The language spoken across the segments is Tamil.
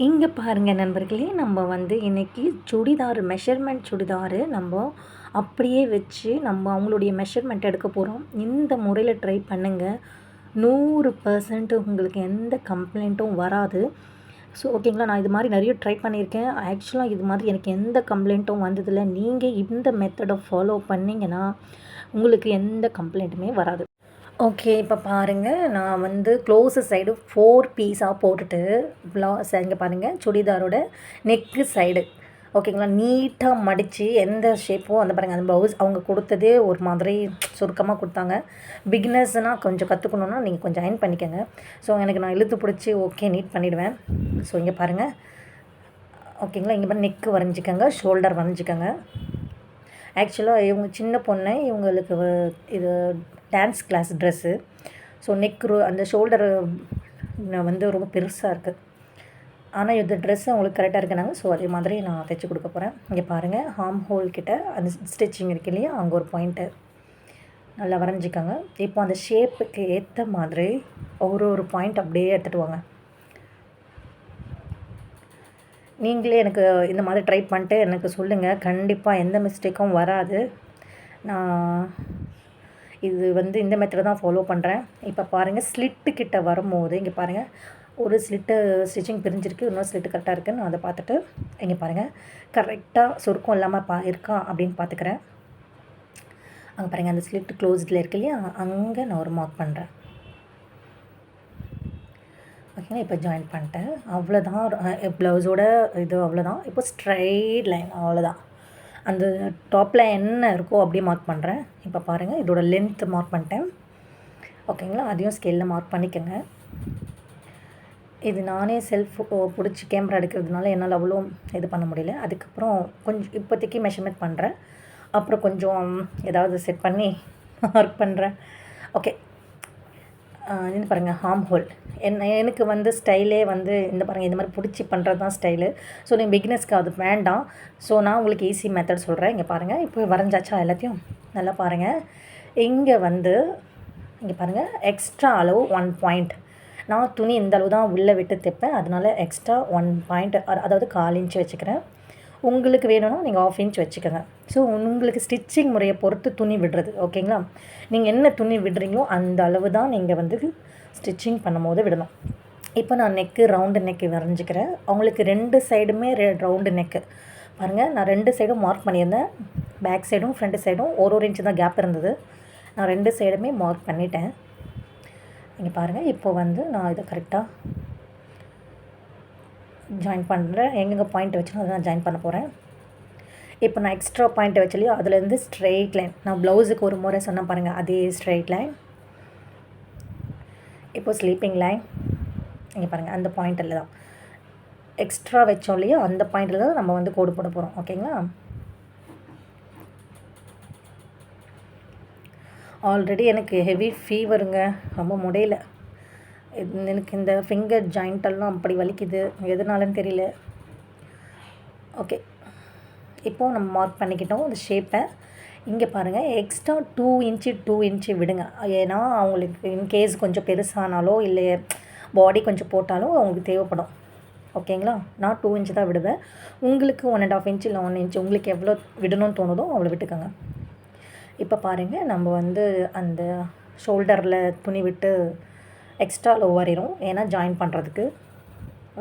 இங்கே பாருங்கள் நண்பர்களே, நம்ம வந்து இன்றைக்கி சுடிதார் மெஷர்மெண்ட் சுடிதார் நம்ம அப்படியே வச்சு நம்ம அவங்களுடைய மெஷர்மெண்ட் எடுக்க போகிறோம். இந்த முறையில் ட்ரை பண்ணுங்கள். 100% உங்களுக்கு எந்த கம்ப்ளைண்ட்டும் வராது. ஸோ ஓகேங்களா, நான் இது மாதிரி நிறைய ட்ரை பண்ணியிருக்கேன். ஆக்சுவலாக இது மாதிரி எனக்கு எந்த கம்ப்ளைண்ட்டும் வந்ததில்லை. நீங்கள் இந்த மெத்தடை ஃபாலோ பண்ணிங்கன்னா உங்களுக்கு எந்த கம்ப்ளைண்ட்டுமே வராது. ஓகே, இப்போ பாருங்கள், நான் வந்து க்ளோஸு சைடு 4 பீஸாக போட்டுட்டு இங்கே பாருங்கள், சுடிதாரோட நெக்கு சைடு ஓகேங்களா, நீட்டாக மடித்து எந்த ஷேப்போ அந்த பாருங்கள், அந்த ப்ளவுஸ் அவங்க கொடுத்ததே ஒரு மாதிரி சுருக்கமாக கொடுத்தாங்க. பிகினர்ஸ்னால் கொஞ்சம் கற்றுக்கணுன்னா நீங்கள் கொஞ்சம் அயர்ன் பண்ணிக்கோங்க. ஸோ எனக்கு நான் இழுத்து பிடிச்சி ஓகே நீட் பண்ணிவிடுவேன். ஸோ இங்கே பாருங்கள், ஓகேங்களா, இங்கே பாருங்கள், நெக்கு வரைஞ்சிக்கோங்க, ஷோல்டர் வரைஞ்சிக்கோங்க. ஆக்சுவலாக இவங்க சின்ன பொண்ணு, இவங்களுக்கு இது டான்ஸ் கிளாஸ் ட்ரெஸ்ஸு. ஸோ அந்த ஷோல்டரு வந்து ரொம்ப பெருசாக இருக்குது. ஆனால் இந்த ட்ரெஸ்ஸு அவங்களுக்கு கரெக்டாக இருக்குனாங்க. ஸோ அதே மாதிரி நான் தைச்சி கொடுக்க போகிறேன். இங்கே பாருங்கள், ஹார்ம் ஹோல் கிட்ட அந்த ஸ்டிச்சிங் இருக்கு இல்லையா, அங்கே ஒரு பாயிண்ட்டு நல்லா வரைஞ்சிக்கோங்க. இப்போ அந்த ஷேப்புக்கு ஏற்ற மாதிரி ஒரு பாயிண்ட் அப்படியே எடுத்துகிட்டு வாங்க. நீங்களே எனக்கு இந்த மாதிரி ட்ரை பண்ணிட்டு எனக்கு சொல்லுங்கள். கண்டிப்பாக எந்த மிஸ்டேக்கும் வராது. நான் இது வந்து இந்த மெத்தடை தான் ஃபாலோ பண்ணுறேன். இப்போ பாருங்கள், ஸ்லிட்டு கிட்ட வரும்போது இங்கே பாருங்கள், ஒரு ஸ்லிட்டு ஸ்டிச்சிங் பிரிஞ்சிருக்கு, இன்னொரு ஸ்லிட்டு கரெக்டாக இருக்குதுன்னு நான் அதை பார்த்துட்டு இங்கே பாருங்கள், கரெக்டாக சுருக்கம் இல்லாமல் இருக்கா அப்படின்னு பார்த்துக்கிறேன். அங்கே பாருங்கள், அந்த ஸ்லிட்டு க்ளோஸ்டில் இருக்கு இல்லையா, அங்கே நான் ஒரு மார்க் பண்ணுறேன். ஓகேங்களா, இப்போ ஜாயின் பண்ணிட்டேன். அவ்வளோதான், ப்ளவுஸோட இது அவ்வளோதான். இப்போ ஸ்ட்ரைட் லைன் அவ்வளோதான். அந்த டாப்பில் என்ன இருக்கோ அப்படியே மார்க் பண்ணுறேன். இப்போ பாருங்கள், இதோட லென்த்து மார்க் பண்ணிட்டேன். ஓகேங்களா, அதையும் ஸ்கேலில் மார்க் பண்ணிக்கோங்க. இது நானே செல்ஃப் பிடிச்சி கேமரா எடுக்கிறதுனால என்னால் அவ்வளோ இது பண்ண முடியல. அதுக்கப்புறம் கொஞ்சம் இப்போதைக்கு மெஷர்மெண்ட் பண்ணுறேன். அப்புறம் கொஞ்சம் ஏதாவது செட் பண்ணி மார்க் பண்ணுறேன். ஓகே, இது பாருங்கள், ஹார்ம் ஹோல் எனக்கு வந்து ஸ்டைலே வந்து இந்த பாருங்கள், இந்த மாதிரி பிடிச்சி பண்ணுறது தான் ஸ்டைலு. ஸோ நீங்கள் பிகினர்ஸ்க்கு அது வேண்டாம். ஸோ நான் உங்களுக்கு ஈஸி மெத்தட் சொல்கிறேன். இங்கே பாருங்கள், இப்போ வரைஞ்சாச்சா எல்லாத்தையும் நல்லா பாருங்கள். இங்கே வந்து இங்கே பாருங்கள், எக்ஸ்ட்ரா அளவு 1 பாயிண்ட். நான் துணி இந்த அளவு தான் உள்ளே விட்டு தைப்பேன். அதனால் எக்ஸ்ட்ரா 1 பாயிண்ட், அதாவது 1/4 இன்ச்சு வச்சுக்கிறேன். உங்களுக்கு வேணும்னா நீங்கள் 1/2 இன்ச் வச்சுக்கோங்க. ஸோ உங்களுக்கு ஸ்டிச்சிங் முறையை பொறுத்து துணி விடுறது. ஓகேங்களா, நீங்கள் என்ன துணி விடுறீங்களோ அந்த அளவு தான் நீங்கள் வந்து ஸ்டிச்சிங் பண்ணும்போது விடணும். இப்போ நான் நெக்கு ரவுண்டு நெக்கு வரைஞ்சிக்கிறேன். அவங்களுக்கு 2 சைடுமே ரவுண்டு நெக்கு பாருங்கள். நான் 2 சைடும் மார்க் பண்ணியிருந்தேன். பேக் சைடும் ஃப்ரண்ட் சைடும் ஒரு இன்ச்சு தான் கேப் இருந்தது. நான் 2 சைடுமே மார்க் பண்ணிட்டேன். இங்கே பாருங்கள், இப்போ வந்து நான் இதை கரெக்டாக ஜாயின் பண்ணுறேன். எங்கெங்கே பாயிண்ட் வச்சுன்னா அதை நான் ஜாயின் பண்ண போகிறேன். இப்போ நான் எக்ஸ்ட்ரா பாயிண்ட் வச்சுலையோ அதுலேருந்து ஸ்ட்ரெயிட் லைன், நான் ப்ளவுஸுக்கு ஒரு முறை சொன்ன பாருங்கள், அதே ஸ்ட்ரெயிட் லைன். இப்போ ஸ்லீப்பிங் லைன் இங்கே பாருங்கள், அந்த பாயிண்டில் தான் எக்ஸ்ட்ரா வச்சோம் இல்லையோ அந்த பாயிண்டில் தான் நம்ம வந்து கோடு போட போகிறோம். ஓகேங்களா, ஆல்ரெடி எனக்கு ஹெவி ஃபீவருங்க, ரொம்ப முடியல. எனக்கு இந்த ஃபிங்கர் ஜாயிண்டெல்லாம் அப்படி வலிக்குது, எதனாலன்னு தெரியல. ஓகே, இப்போது நம்ம மார்க் பண்ணிக்கிட்டோம் இந்த ஷேப்பை. இங்கே பாருங்கள், எக்ஸ்ட்ரா 2 இன்ச்சு விடுங்க. ஏன்னா அவங்களுக்கு இன்கேஸ் கொஞ்சம் பெருசானாலோ இல்லை பாடி கொஞ்சம் போட்டாலோ அவங்களுக்கு தேவைப்படும். ஓகேங்களா, நான் 2 இன்ச்சு தான் விடுவேன். உங்களுக்கு 1.5 இன்ச்சு இல்லை 1 இன்ச்சு உங்களுக்கு எவ்வளோ விடணும்னு தோணுதோ அவ்வளோ விட்டுக்கோங்க. இப்போ பாருங்கள், நம்ம வந்து அந்த ஷோல்டரில் துணி விட்டு எக்ஸ்ட்ரா லோ வரைகிறோம், ஏன்னா ஜாயின் பண்ணுறதுக்கு.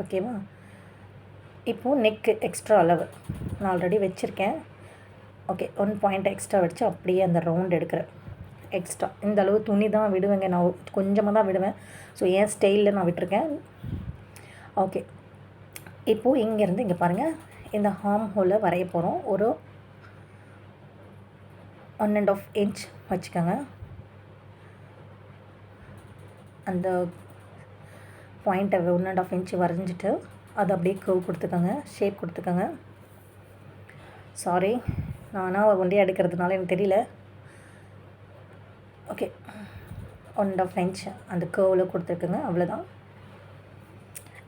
ஓகேவா, இப்போது நெக்கு எக்ஸ்ட்ரா அளவு நான் ஆல்ரெடி வச்சுருக்கேன். ஓகே, 1 பாயிண்ட் எக்ஸ்ட்ரா வச்சு அப்படியே அந்த ரவுண்ட் எடுக்கிறேன். எக்ஸ்ட்ரா இந்த அளவு துணி தான் விடுவேங்க, நான் கொஞ்சமாக தான் விடுவேன். ஸோ என் ஸ்டைலில் நான் விட்டுருக்கேன். ஓகே, இப்போது இங்கேருந்து இங்கே பாருங்கள், இந்த ஹார்ம் ஹோலை வரைய போகிறோம். ஒரு 1.5 இன்ச் வச்சுக்கோங்க. அந்த பாயிண்ட்டை 1.5 இன்ச்சு வரைஞ்சிட்டு அதை அப்படியே கர்வ் கொடுத்துக்கோங்க, ஷேப் கொடுத்துக்கோங்க. சாரி, நானாக ஒண்டியாக எடுக்கிறதுனால எனக்கு தெரியல. ஓகே, 1.5 இன்ச் அந்த கர்வில் கொடுத்துருக்குங்க, அவ்வளோதான்.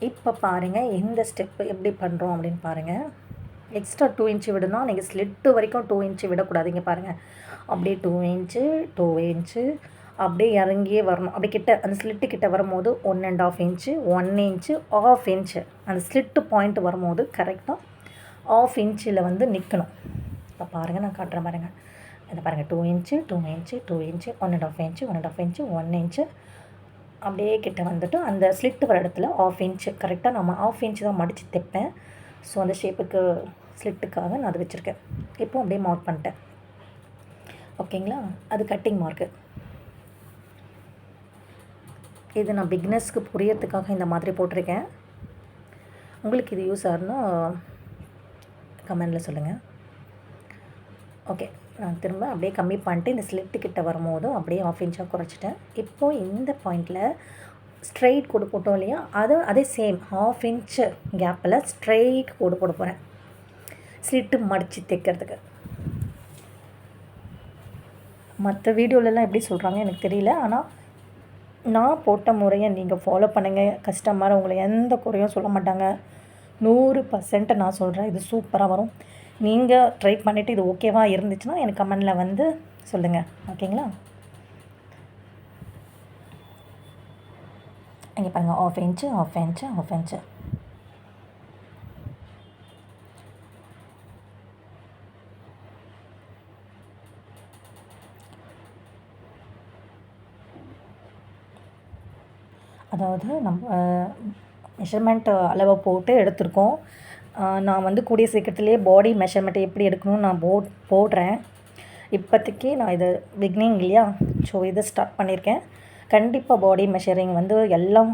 இப்போ பாருங்கள், இந்த ஸ்டெப்பு எப்படி பண்ணுறோம் அப்படின்னு பாருங்கள். எக்ஸ்ட்ரா 2 இன்ச்சு விடணும். நீங்கள் ஸ்லிட்டு வரைக்கும் 2 இன்ச்சு விடக்கூடாது. இங்கே பாருங்கள், அப்படியே 2 இன்ச்சு 2 இன்ச்சு அப்படியே இறங்கியே வரணும். அப்படி கிட்ட அந்த ஸ்லிட்டு கிட்ட வரும்போது 1½ இன்ச்சு 1 இன்ச்சு 1/2 இன்ச்சு அந்த ஸ்லிட்டு பாயிண்ட் வரும்போது கரெக்டாக 1/2 இன்ச்சில் வந்து நிற்கணும். இப்போ பாருங்கள், நான் காட்டுறேன் பாருங்கள். இதை பாருங்கள், 2 inch 2 inch 2 inch 1½ inch 1½ inch 1 inch அப்படியே கிட்ட வந்துட்டு அந்த ஸ்லிட்டு வர இடத்துல 1/2 இன்ச்சு கரெக்டாக நம்ம 1/2 இன்ச்சு தான் மடித்து தைப்பேன். ஸோ அந்த ஷேப்புக்கு ஸ்லிட்டுக்காக நான் அது வச்சுருக்கேன். இப்போ அப்படியே மார்க் பண்ணிட்டேன். ஓகேங்களா, அது கட்டிங் மார்க்கு. இது நான் பிகினர்ஸ்க்கு புரியறதுக்காக இந்த மாதிரி போட்டிருக்கேன். உங்களுக்கு இது யூஸ் ஆகுதுன்னா கமெண்டில் சொல்லுங்கள். ஓகே, நான் திரும்ப அப்படியே கம்மி பண்ணிட்டு இந்த ஸ்லிட்டு கிட்ட வரும்போது அப்படியே 1/2 இன்ச்சாக குறைச்சிட்டேன். இப்போது இந்த பாயிண்டில் ஸ்ட்ரெயிட் கோடு போட்டோம் இல்லையா, அதே சேம் 1/2 இன்ச்சு கேப்பில் ஸ்ட்ரெயிட் கோடு போட போகிறேன் ஸ்லிட்டு மடித்து தைக்கிறதுக்கு. மற்ற வீடியோலலாம் எப்படி சொல்கிறாங்க எனக்கு தெரியல, ஆனால் நான் போட்ட முறையை நீங்கள் ஃபாலோ பண்ணுங்கள். கஸ்டமர் உங்களை எந்த குறையும் சொல்ல மாட்டாங்க. 100% நான் சொல்கிறேன், இது சூப்பராக வரும். நீங்கள் ட்ரை பண்ணிவிட்டு இது ஓகேவாக இருந்துச்சுன்னா எனக்கு கமெண்டில் வந்து சொல்லுங்கள். ஓகேங்களா, இங்கே பாருங்கள், 1/2 இன்ச்சு 1/2 இன்ச்சு 1/2 இன்ச்சு. அதாவது நம்ம மெஷர்மெண்ட் அளவை போட்டு எடுத்திருக்கோம். நான் வந்து கூடிய சீக்கிரத்துலேயே பாடி மெஷர்மெண்ட் எப்படி எடுக்கணும்னு நான் போடுறேன். இப்போதைக்கு நான் இது பிகினிங் இல்லையா, ஸோ இதை ஸ்டார்ட் பண்ணியிருக்கேன். கண்டிப்பாக பாடி மெஷரிங் வந்து எல்லாம்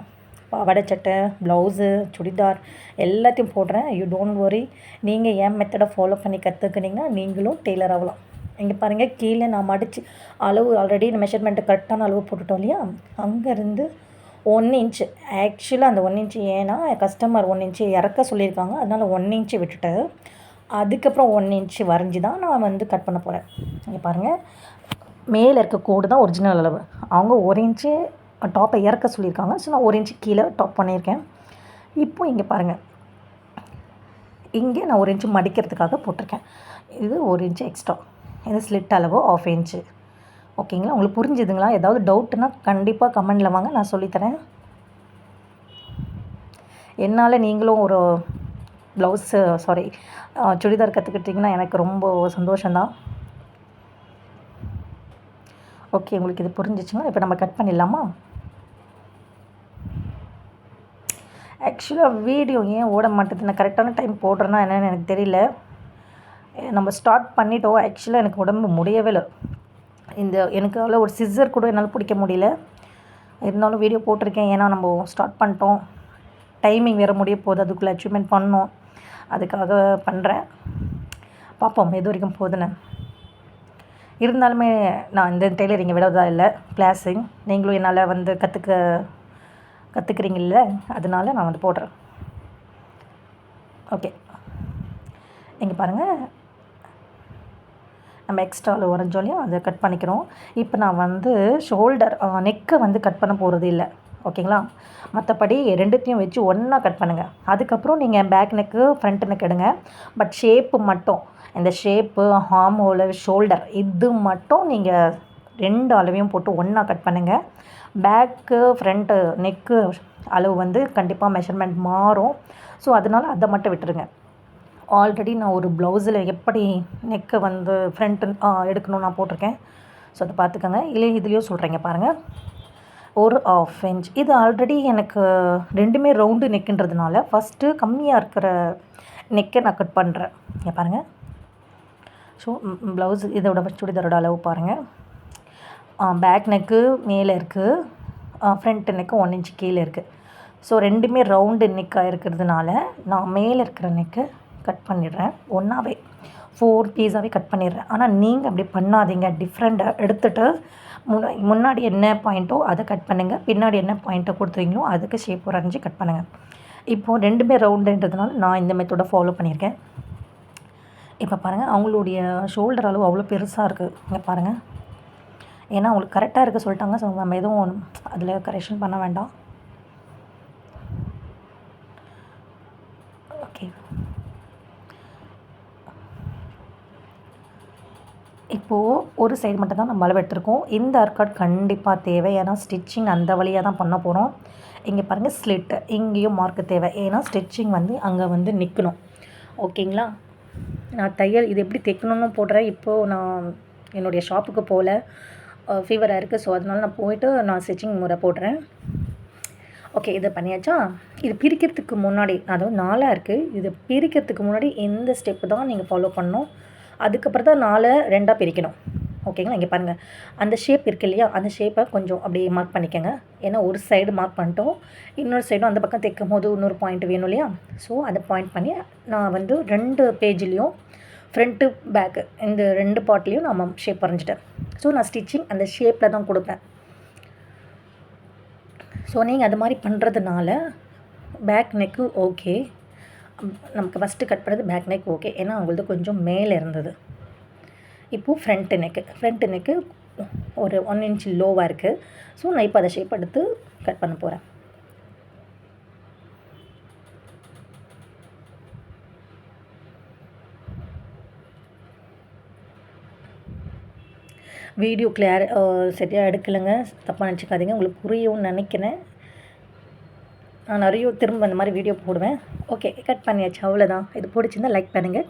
பாவாடை சட்டை, ப்ளவுஸு, சுடிதார் எல்லாத்தையும் போடுறேன். You don't worry. நீங்கள் என் மெத்தடை ஃபாலோ பண்ணி கற்றுக்கினீங்கன்னா நீங்களும் டெய்லர் ஆகலாம். இங்கே பாருங்கள், கீழே நான் மடித்து அளவு ஆல்ரெடி மெஷர்மெண்ட்டு கரெக்டான அளவு போட்டுட்டோம் இல்லையா, அங்கேருந்து 1 இன்ச்சு. ஆக்சுவலாக அந்த 1 இன்ச்சு ஏன்னா கஸ்டமர் 1 இன்ச்சு இறக்க சொல்லியிருக்காங்க, அதனால் 1 இன்ச்சு விட்டுட்டு அதுக்கப்புறம் 1 இன்ச்சு வரைஞ்சி தான் நான் வந்து கட் பண்ண போகிறேன். இங்கே பாருங்கள், மேலே இருக்க கோடு தான் ஒரிஜினல் அளவு. அவங்க 1 இன்ச்சு டாப்பை இறக்க சொல்லியிருக்காங்க, ஸோ நான் 1 இன்ச்சு கீழே டாப் பண்ணியிருக்கேன். இப்போ இங்கே பாருங்கள், இங்கே நான் 1 இன்ச்சு மடிக்கிறதுக்காக போட்டிருக்கேன். இது 1 இன்ச்சு எக்ஸ்ட்ரா. இது ஸ்லிட் அளவு 1/2 இன்ச்சு. ஓகேங்களா, உங்களுக்கு புரிஞ்சுதுங்களா? ஏதாவது டவுட்டுன்னா கண்டிப்பாக கமெண்டில் வாங்க, நான் சொல்லித்தரேன். என்னால் நீங்களும் ஒரு சுடிதார் கற்றுக்கிட்டிங்கன்னா எனக்கு ரொம்ப சந்தோஷந்தான். ஓகே, உங்களுக்கு இது புரிஞ்சிச்சுன்னா இப்போ நம்ம கட் பண்ணிடலாமா? ஆக்சுவலாக வீடியோ ஏன் ஓட மாட்டேது, நான் கரெக்டான டைம் போடுறேன்னா என்னென்னு எனக்கு தெரியல. நம்ம ஸ்டார்ட் பண்ணிட்டோம். ஆக்சுவலாக எனக்கு உடம்பு முடியவே இல்லை. எனக்கு அவ்வளோ ஒரு சிஸ்ஸர் கூட என்னால் பிடிக்க முடியல. இருந்தாலும் வீடியோ போட்டிருக்கேன், ஏன்னா நம்ம ஸ்டார்ட் பண்ணிட்டோம். டைமிங் வேறு முடிய போகுது, அதுக்குள்ளே அச்சீவ்மெண்ட் பண்ணணும், அதுக்காக பண்ணுறேன். பார்ப்போம் எது வரைக்கும் போகுதுன்னு. இருந்தாலுமே நான் இந்த டெய்லரிங்கை விடதா இல்லை, கிளாஸிங் நீங்களும் என்னால் வந்து கற்றுக்குறீங்கல்ல, அதனால நான் வந்து போடுறேன். ஓகே, இங்கே பாருங்கள், நம்ம எக்ஸ்ட்ராவில் வரைஞ்சோம் இல்லையா, அதை கட் பண்ணிக்கிறோம். இப்போ நான் வந்து ஷோல்டர் நெக்கை வந்து கட் பண்ண போகிறது இல்லை. ஓகேங்களா, மற்றபடி ரெண்டுத்தையும் வச்சு ஒன்றா கட் பண்ணுங்கள். அதுக்கப்புறம் நீங்கள் பேக் நெக்கு ஃப்ரண்ட் நெக் எடுங்க. பட் ஷேப்பு மட்டும், இந்த ஷேப்பு, ஹார்ம் ஹோலு, ஷோல்டர் இது மட்டும் நீங்கள் 2 அளவையும் போட்டு ஒன்றா கட் பண்ணுங்கள். பேக்கு ஃப்ரண்ட்டு நெக்கு அளவு வந்து கண்டிப்பாக மெஷர்மெண்ட் மாறும். ஸோ அதனால் அதை மட்டும் விட்டுருங்க. ஆல்ரெடி நான் ஒரு ப்ளவுஸில் எப்படி நெக்கை வந்து ஃப்ரண்ட்டு எடுக்கணும்னு நான் போட்டிருக்கேன். ஸோ அதை பார்த்துக்கோங்க. இல்லை இதுலேயும் சொல்கிறேங்க பாருங்கள், ஒரு 1/2 இன்ச். இது ஆல்ரெடி எனக்கு ரெண்டுமே ரவுண்டு நெக்குன்றதுனால ஃபஸ்ட்டு கம்மியாக இருக்கிற நெக்கை நான் கட் பண்ணுறேன். இங்கே பாருங்கள். ஸோ ப்ளவுஸ் இதோட சுடிதாரோட அளவு பாருங்கள். பேக் நெக்கு மேலே இருக்குது, ஃப்ரண்ட் நெக்கு 1 இன்ச் கீழே இருக்குது. ஸோ ரெண்டுமே ரவுண்டு நெக்காக இருக்கிறதுனால நான் மேலே இருக்கிற நெக்கை கட் பண்ணிடுறேன். ஒன்றாவே 4 பீஸாகவே கட் பண்ணிடுறேன். ஆனால் நீங்கள் அப்படி பண்ணாதீங்க. டிஃப்ரெண்ட்டாக எடுத்துகிட்டு முன்னாடி என்ன பாயிண்ட்டோ அதை கட் பண்ணுங்கள், பின்னாடி என்ன பாயிண்ட்டை கொடுத்துறீங்களோ அதுக்கு ஷேப் வரைஞ்சி கட் பண்ணுங்கள். இப்போது ரெண்டுமே ரவுண்டுன்றதுனால நான் இந்த மெத்தடை ஃபாலோ பண்ணியிருக்கேன். இப்போ பாருங்கள், அவங்களுடைய ஷோல்டர் அளவு அவ்வளோ பெருசாக இருக்குது. இங்கே பாருங்கள், ஏன்னா அவங்களுக்கு கரெக்டாக இருக்க சொல்லிட்டாங்க. ஸோ நம்ம எதுவும் அதில் கரெக்ஷன் பண்ண வேண்டாம். ஓகே, இப்போது ஒரு சைடு மட்டும் தான் நம்ம அளவு எடுத்திருக்கோம். இந்த ஆர்காட் கண்டிப்பாக தேவை. ஏன்னா ஸ்டிச்சிங் அந்த வழியாக தான் பண்ண போகிறோம். இங்கே பாருங்கள் ஸ்லிட்டு இங்கேயும் மார்க்கு தேவை. ஏன்னா ஸ்டிச்சிங் வந்து அங்கே வந்து நிற்கணும். ஓகேங்களா? நான் தையல் இது எப்படி தைக்கணும்னு போடுறேன். இப்போது நான் என்னுடைய ஷாப்புக்கு போகல, ஃபீவராக இருக்குது. ஸோ அதனால நான் போயிட்டு நான் ஸ்டிச்சிங் முறை போடுறேன். ஓகே, இது பண்ணியாச்சா? இது பிரிக்கிறதுக்கு முன்னாடி, அதாவது 4 இருக்குது. இது பிரிக்கிறதுக்கு முன்னாடி இந்த ஸ்டெப்பு தான் நீங்கள் ஃபாலோ பண்ணணும். அதுக்கப்புறம் தான் 4 2ஆக பிரிக்கணும். ஓகேங்களா? இங்கே பாருங்கள், அந்த ஷேப் இருக்குது இல்லையா, அந்த ஷேப்பை கொஞ்சம் அப்படியே மார்க் பண்ணிக்கோங்க. ஏன்னா ஒரு சைடு மார்க் பண்ணிட்டோம், இன்னொரு சைடும் அந்த பக்கம் தைக்கும் போது இன்னொரு பாயிண்ட் வேணும் இல்லையா? ஸோ அதை பாயிண்ட் பண்ணி நான் வந்து 2 பேஜ்லேயும் ஃப்ரண்ட்டு பேக்கு இந்த 2 பார்ட்லேயும் நான் ஷேப் வரைஞ்சிட்டேன். ஸோ நான் ஸ்டிச்சிங் அந்த ஷேப்பில் தான் கொடுப்பேன். ஸோ நீங்கள் அது மாதிரி பண்ணுறதுனால பேக் நெக்கு ஓகே. நமக்கு ஃபஸ்ட்டு கட் பண்ணுறது பேக் நெக் ஓகே, ஏன்னா அவங்களது கொஞ்சம் மேலே இருந்தது. இப்போது ஃப்ரண்ட்டு நெக்கு ஒரு 1 இன்ச் லோவாக இருக்குது. ஸோ நான் இப்போ அதை ஷேப் எடுத்து கட் பண்ண போகிறேன். வீடியோ சரியாக எடுக்கலைங்க, தப்பாக நினச்சிக்காதீங்க. உங்களுக்கு புரியும்னு நினைக்கிறேன். நான் நிறைய திரும்ப இந்த மாதிரி வீடியோ போடுவேன். ஓகே, கட் பண்ணியாச்சு, அவ்வளோதான். இது பிடிச்சிருந்தா லைக் பண்ணுங்கள்.